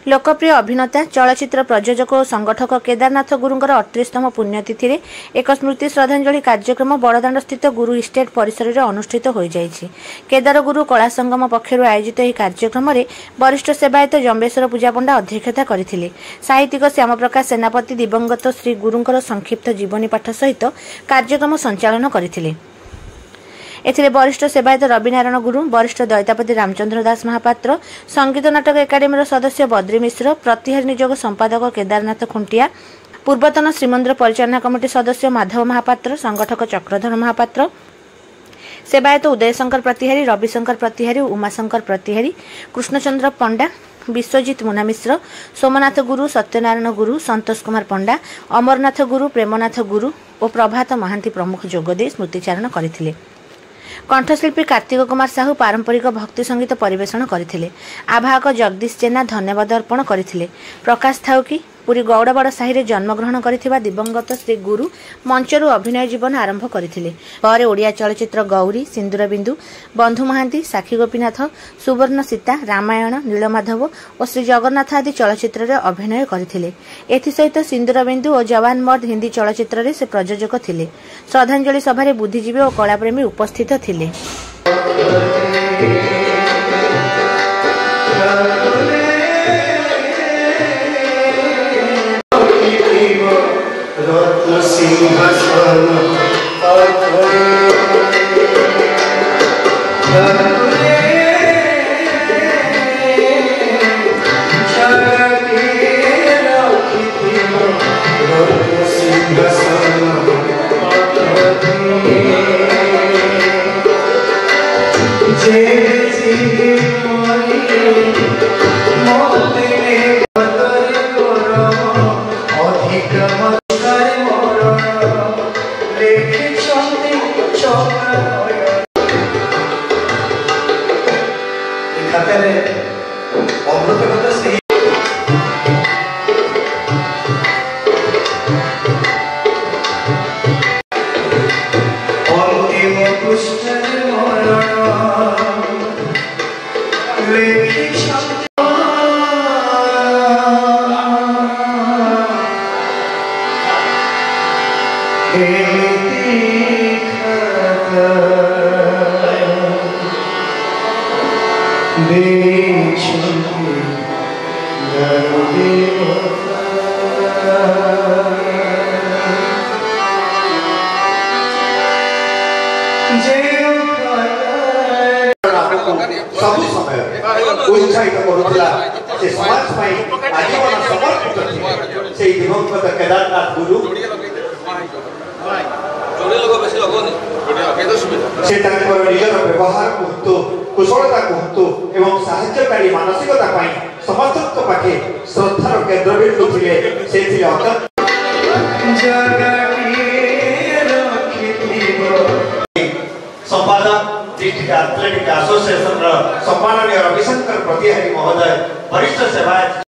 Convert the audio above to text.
लोकप्रिय अभिनेता चलचित्र प्रयोजक और संगठक केदारनाथ गुरुंकर 38तम पुण्यतिथि रे एक स्मृति श्रद्धांजलि कार्यक्रम बड़दाण्ड स्थित गुरु इस्टेट परिसर में अनुष्ठित हो जाइछि। केदार गुरु कला संगम पक्षर आयोजित यह कार्यक्रम में वरिष्ठ सेवायत जम्बेश्वर पूजा पंडा अध्यक्षता करथिले। साहित्यिक श्यामप्रकाश सेनापति दिवंगत श्री गुरुंकर संक्षिप्त जीवनी पाठ सहित कार्यक्रम संचालन करथिले। एथिरे वरिष्ठ सेवायत रविनारायण गुरु, वरिष्ठ दैतापति रामचंद्र दास महापात्र, संगीत नाटक एकाडेमी सदस्य बद्री मिश्र, प्रतिहारी निजोग संपादक केदारनाथ खुंटिया, पूर्वतन श्रीमंदिर परिचालना कमिटी सदस्य माधव महापात्र, संगठक चक्रधर महापात्र, सेवायत उदयशंकर प्रतिहारी, रविशंकर प्रतिहारी, उमाशंकर प्रतिहारी, कृष्णचंद्र पंडा, विश्वजित मुना मिश्र, सोमनाथ गुरु, सत्यनारायण गुरु, संतोष कुमार पंडा, अमरनाथ गुरु, प्रेमनाथ गुरु और प्रभात महांती प्रमुख जोगदे स्मृतिचारण करथिले। कंठशिल्पी कार्तिक कुमार साहू पारंपरिक भक्ति संगीत परिवेषण करथिले। आभायक जगदीश जेना धन्यवाद अर्पण करथिले। प्रकाश थाउकी पुरी गौड़बड़ साहि जन्मग्रहण करथिबा दिवंगत श्री गुरु मंचरू अभिनय जीवन आरंभ करथिले। पर ओडिया चलचित्र गौरी, सिंदूर बिंदु, बंधु महांती, साखी गोपीनाथ, सुवर्ण सीता, रामायण, नीलमाधव और श्री जगन्नाथ आदि चलचित्र रे अभिनय करथिले। एथि सहित सिंदूर बिंदु और जवान मर्द हिंदी चलचित्र रे से प्रयोजक थिले। श्रद्धांजलि सभा बुद्धिजीवी और कलाप्रेमी उपस्थित थिले। सब समय उत्साहित करुला से समाज में आजीवन समर्पित से दिवंगत केदारनाथ गुरु से निजर व्यवहार कहतु, कुशलता कहतु एवं साहाय्यकारी मानसिकता समस्त पाखे श्रद्धार केन्द्रबिंदु थे। संपादक डिस्ट्रिक्ट एथलेटिक एसोसिएशन सम्माननीय रविशंकर प्रतिहारी महोदय, वरिष्ठ सेवायत